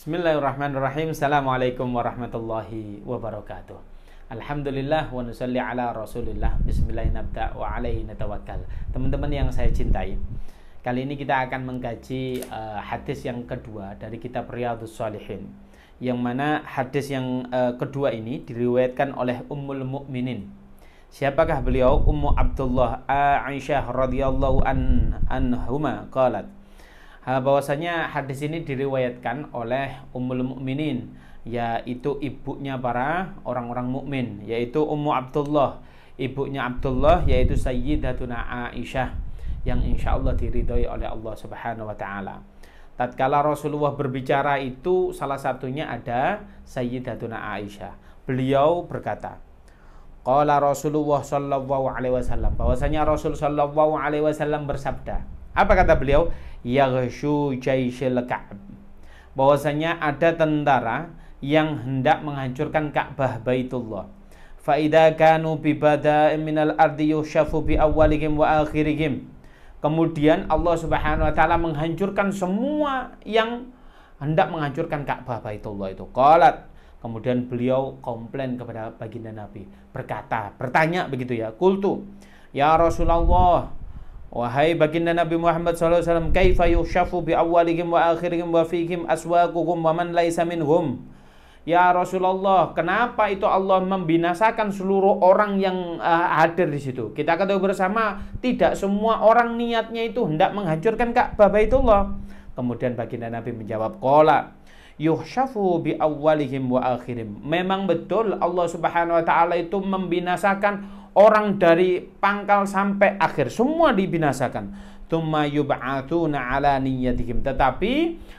Bismillahirrahmanirrahim. Assalamualaikum warahmatullahi wabarakatuh. Alhamdulillah wa nusalli ala rasulillah. Bismillahirrahmanirrahim wa alaihi natawakkal. Teman-teman yang saya cintai, kali ini kita akan mengkaji hadis yang kedua dari kitab Riyadhus Shalihin, yang mana hadis yang kedua ini diriwayatkan oleh Ummul Mukminin. Siapakah beliau? Ummu Abdullah Aisyah radhiyallahu anhuma qalat, bahwasanya hadis ini diriwayatkan oleh Ummul Mukminin, yaitu ibunya para orang-orang mukmin, yaitu Ummu Abdullah, ibunya Abdullah, yaitu Sayyidatuna Aisyah, yang insya Allah diridhoi oleh Allah Subhanahu wa Ta'ala. Tatkala Rasulullah berbicara itu, salah satunya ada Sayyidatuna Aisyah. Beliau berkata, qala Rasulullah sallallahu alaihi wasallam, bahwasanya Rasul sallallahu alaihi wasallam bersabda. Apa kata beliau? Yaghshu jaisyil Ka'b, bahwasanya ada tentara yang hendak menghancurkan Ka'bah Baitullah. Fa idza kanu bi bada'in minal ardi yushafu bi awwalihim wa akhirihim. Kemudian Allah Subhanahu wa Ta'ala menghancurkan semua yang hendak menghancurkan Ka'bah Baitullah itu. Qalat, kemudian beliau komplain kepada baginda Nabi, bertanya begitu ya. Qultu, ya Rasulullah, wahai baginda Nabi Muhammad SAW, kaifa yushafu bi awwalihim wa akhirihim wa fihim aswaquhum wa man laisa minhum. Ya Rasulullah, kenapa itu Allah membinasakan seluruh orang yang hadir di situ? Kita ketahui bersama, tidak semua orang niatnya itu hendak menghancurkan Ka'bah Baitullah. Kemudian baginda Nabi menjawab, qala yuhsyafu bi awwalihim wa akhirihim. Memang betul Allah Subhanahu wa Ta'ala itu membinasakan orang dari pangkal sampai akhir, semua dibinasakan. Tsumma yub'atsuna ala niyyatihim. Tetapi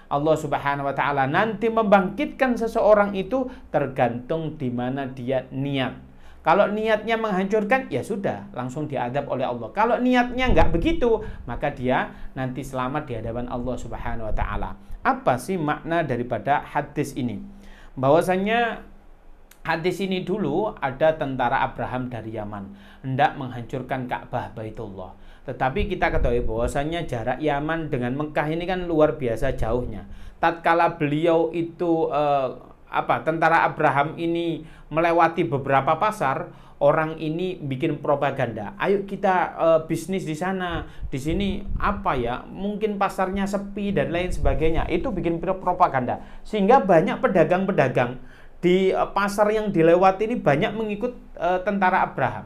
Allah Subhanahu wa Ta'ala nanti membangkitkan seseorang itu tergantung di mana dia niat. Kalau niatnya menghancurkan, ya sudah, langsung diadab oleh Allah. Kalau niatnya enggak begitu, maka dia nanti selamat di hadapan Allah Subhanahu wa Ta'ala. Apa sih makna daripada hadis ini? Bahwasanya hadis ini dulu ada tentara Abraham dari Yaman hendak menghancurkan Ka'bah Baitullah. Tetapi kita ketahui bahwasanya jarak Yaman dengan Mekah ini kan luar biasa jauhnya. Tatkala beliau itu tentara Abraham ini melewati beberapa pasar, orang ini bikin propaganda. Ayo kita bisnis di sana, di sini mungkin pasarnya sepi dan lain sebagainya. Itu bikin propaganda sehingga banyak pedagang-pedagang di pasar yang dilewati ini banyak mengikut tentara Abraham.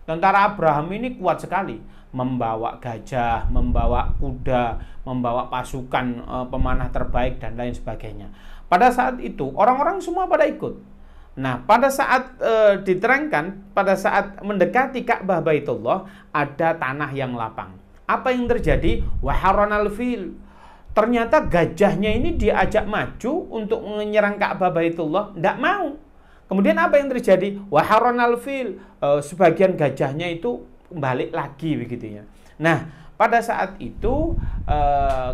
Tentara Abraham ini kuat sekali, membawa gajah, membawa kuda, membawa pasukan pemanah terbaik dan lain sebagainya. Pada saat itu orang-orang semua pada ikut. Nah, pada saat diterangkan, pada saat mendekati Ka'bah Baitullah, ada tanah yang lapang. Apa yang terjadi? Waharonal fil. Ternyata gajahnya ini diajak maju untuk menyerang Ka'bah Baitullah, tidak mau. Kemudian apa yang terjadi? Waharonal fil. Sebagian gajahnya itu balik lagi begitu ya. Nah, pada saat itu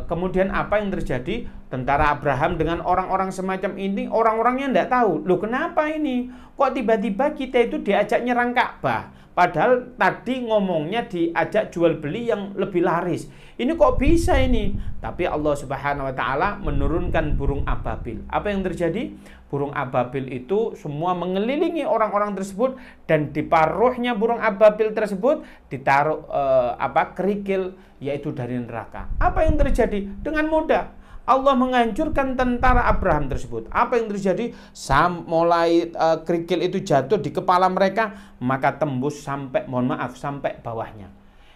kemudian apa yang terjadi? Tentara Abraham dengan orang-orang semacam ini, orang-orangnya tidak tahu. Loh, kenapa ini? Kok tiba-tiba kita itu diajak nyerang Ka'bah? Padahal tadi ngomongnya diajak jual beli yang lebih laris. Ini kok bisa ini? Tapi Allah Subhanahu wa Ta'ala menurunkan burung ababil. Apa yang terjadi? Burung ababil itu semua mengelilingi orang-orang tersebut, dan di paruhnya burung ababil tersebut ditaruh kerikil, yaitu dari neraka. Apa yang terjadi? Dengan mudah Allah menghancurkan tentara Abraham tersebut. Apa yang terjadi? Mulai kerikil itu jatuh di kepala mereka, maka tembus sampai sampai bawahnya.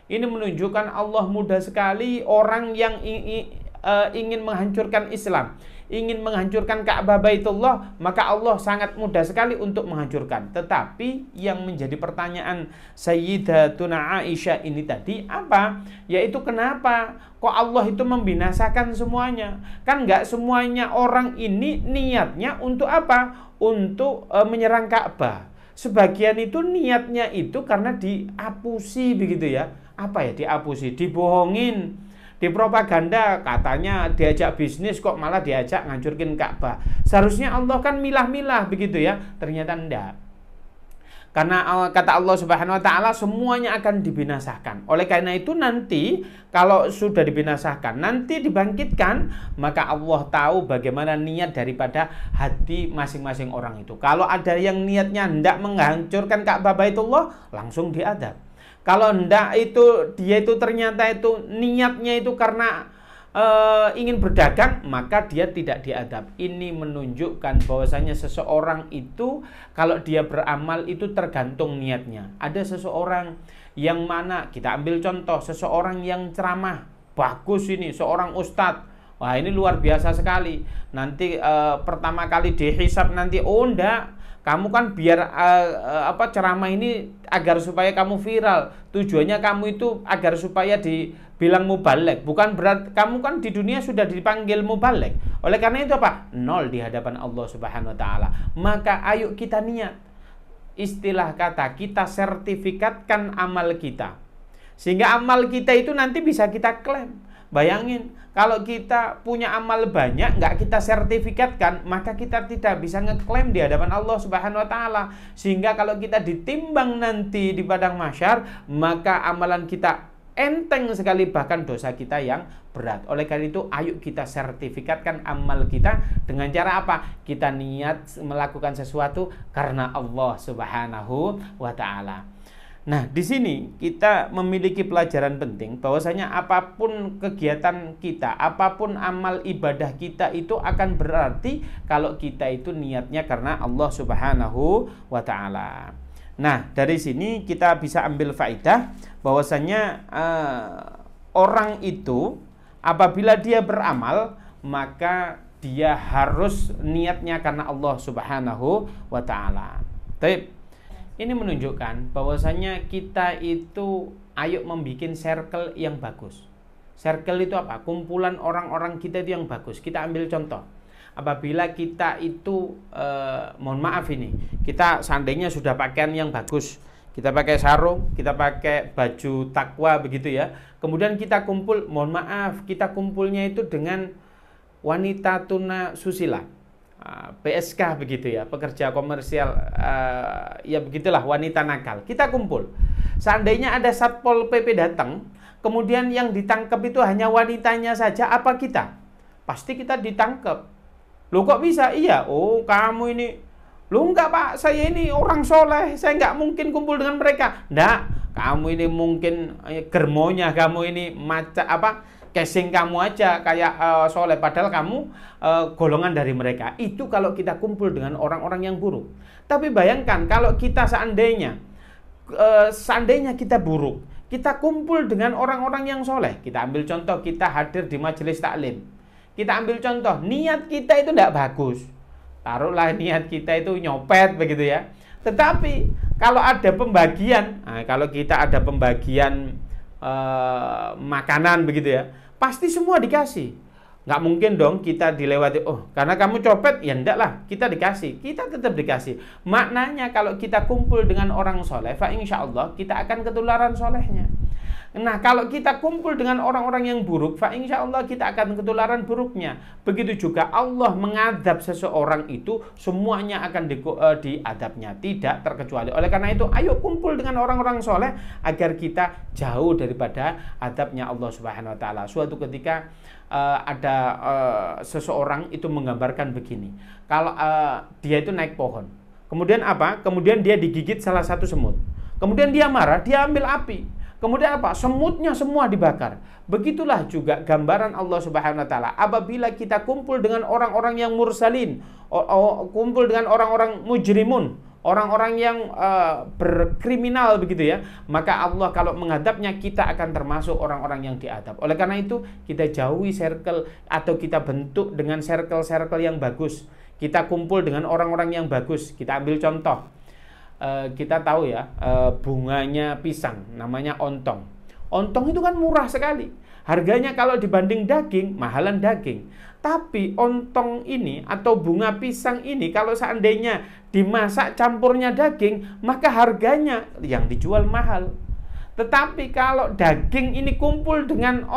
Ini menunjukkan Allah mudah sekali orang yang ingin menghancurkan Islam, ingin menghancurkan Ka'bah Baitullah, maka Allah sangat mudah sekali untuk menghancurkan. Tetapi yang menjadi pertanyaan Sayyidatuna Aisyah ini tadi apa? Yaitu kenapa kok Allah itu membinasakan semuanya? Kan nggak semuanya orang ini niatnya untuk apa? Untuk menyerang Ka'bah. Sebagian itu niatnya itu karena diapusi begitu ya. Diapusi, dibohongin, dipropaganda, katanya diajak bisnis kok malah diajak ngancurkin Ka'bah. Seharusnya Allah kan milah-milah begitu ya. Ternyata enggak. Karena kata Allah Subhanahu wa taala semuanya akan dibinasakan. Oleh karena itu nanti kalau sudah dibinasakan, nanti dibangkitkan, maka Allah tahu bagaimana niat daripada hati masing-masing orang itu. Kalau ada yang niatnya hendak menghancurkan Ka'bah Baitullah, langsung diadab. Kalau hendak itu dia itu ternyata itu niatnya itu karena ingin berdagang, maka dia tidak diadab. Ini menunjukkan bahwasanya seseorang itu kalau dia beramal itu tergantung niatnya. Ada seseorang yang mana, kita ambil contoh, seseorang yang ceramah bagus ini, seorang ustadz, wah ini luar biasa sekali. Nanti pertama kali dihisab nanti, oh enggak, kamu kan biar ceramah ini agar supaya kamu viral. Tujuannya kamu itu agar supaya dibilang mubalek. Bukan berat, kamu kan di dunia sudah dipanggil mubalek. Oleh karena itu apa? Nol di hadapan Allah Subhanahu wa taala. Maka ayo kita niat. Istilah kata, kita sertifikatkan amal kita. Sehingga amal kita itu nanti bisa kita klaim. Bayangin, kalau kita punya amal banyak, nggak kita sertifikatkan, maka kita tidak bisa ngeklaim di hadapan Allah Subhanahu wa taala. Sehingga kalau kita ditimbang nanti di padang mahsyar, maka amalan kita enteng sekali, bahkan dosa kita yang berat. Oleh karena itu, ayo kita sertifikatkan amal kita dengan cara apa? Kita niat melakukan sesuatu karena Allah Subhanahu wa taala. Nah, di sini kita memiliki pelajaran penting bahwasanya apapun kegiatan kita, apapun amal ibadah kita itu akan berarti kalau kita itu niatnya karena Allah Subhanahu wa taala. Nah, dari sini kita bisa ambil faedah bahwasanya orang itu apabila dia beramal, maka dia harus niatnya karena Allah Subhanahu wa taala. Baik. Ini menunjukkan bahwasanya kita itu ayo membuat circle yang bagus. Circle itu apa? Kumpulan orang-orang kita itu yang bagus. Kita ambil contoh. Apabila kita itu, mohon maaf ini, kita seandainya sudah pakaian yang bagus, kita pakai sarung, kita pakai baju takwa begitu ya. Kemudian kita kumpul, mohon maaf, kita kumpulnya itu dengan wanita tuna susila. PSK begitu ya, pekerja komersial, ya begitulah, wanita nakal. Kita kumpul. Seandainya ada Satpol PP datang, kemudian yang ditangkap itu hanya wanitanya saja, apa kita? Pasti kita ditangkap. Loh kok bisa? Iya, oh kamu ini, loh enggak pak, saya ini orang soleh, saya enggak mungkin kumpul dengan mereka. Enggak, kamu ini mungkin germonya, kamu ini casing kamu aja kayak soleh, padahal kamu golongan dari mereka. Itu kalau kita kumpul dengan orang-orang yang buruk. Tapi bayangkan kalau kita seandainya kita buruk, kita kumpul dengan orang-orang yang soleh. Kita ambil contoh, kita hadir di majelis taklim. Kita ambil contoh, niat kita itu tidak bagus. Taruhlah niat kita itu nyopet begitu ya. Tetapi kalau ada pembagian, kalau kita ada pembagian makanan begitu ya, pasti semua dikasih. Nggak mungkin dong kita dilewati, oh karena kamu copet, ya enggak lah, kita dikasih. Kita tetap dikasih. Maknanya kalau kita kumpul dengan orang soleh, fa insya Allah kita akan ketularan solehnya. Nah kalau kita kumpul dengan orang-orang yang buruk, fa insya Allah kita akan ketularan buruknya. Begitu juga Allah mengadab seseorang itu, semuanya akan diadabnya, tidak terkecuali. Oleh karena itu, ayo kumpul dengan orang-orang soleh agar kita jauh daripada adabnya Allah Subhanahu wa taala. Suatu ketika ada seseorang itu menggambarkan begini. Kalau dia itu naik pohon, kemudian apa? Kemudian dia digigit salah satu semut. Kemudian dia marah, dia ambil api. Kemudian apa? Semutnya semua dibakar. Begitulah juga gambaran Allah Subhanahu wa taala. Apabila kita kumpul dengan orang-orang yang mursalin, kumpul dengan orang-orang mujrimun, orang-orang yang berkriminal begitu ya, maka Allah kalau menghadapnya kita akan termasuk orang-orang yang diadab. Oleh karena itu, kita jauhi circle atau kita bentuk dengan circle-circle yang bagus. Kita kumpul dengan orang-orang yang bagus. Kita ambil contoh. Kita tahu ya, bunganya pisang namanya ontong. Ontong itu kan murah sekali. Harganya kalau dibanding daging, mahalan daging. Tapi ontong ini atau bunga pisang ini kalau seandainya dimasak campurnya daging, maka harganya yang dijual mahal. Tetapi kalau daging ini kumpul dengan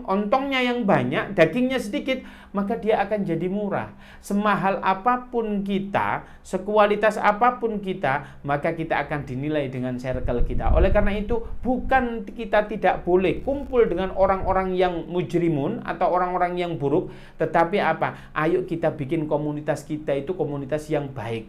ontongnya yang banyak, dagingnya sedikit, maka dia akan jadi murah. Semahal apapun kita, sekualitas apapun kita, maka kita akan dinilai dengan circle kita. Oleh karena itu, bukan kita tidak boleh kumpul dengan orang-orang yang mujrimun atau orang-orang yang buruk, tetapi apa? Ayo kita bikin komunitas kita itu komunitas yang baik.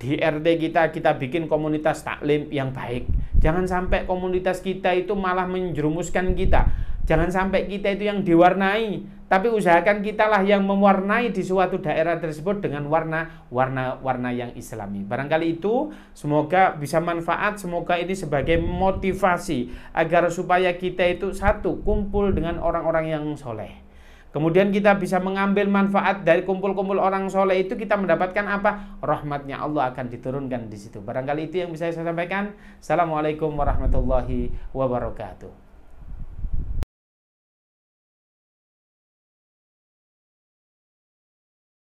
Di RT kita bikin komunitas taklim yang baik. Jangan sampai komunitas kita itu malah menjerumuskan kita. Jangan sampai kita itu yang diwarnai, tapi usahakan kitalah yang mewarnai di suatu daerah tersebut dengan warna yang islami. Barangkali itu semoga bisa manfaat, semoga ini sebagai motivasi agar supaya kita itu satu, kumpul dengan orang-orang yang soleh. Kemudian kita bisa mengambil manfaat dari kumpul-kumpul orang soleh itu, kita mendapatkan apa? Rahmatnya Allah akan diturunkan di situ. Barangkali itu yang bisa saya sampaikan. Assalamualaikum warahmatullahi wabarakatuh.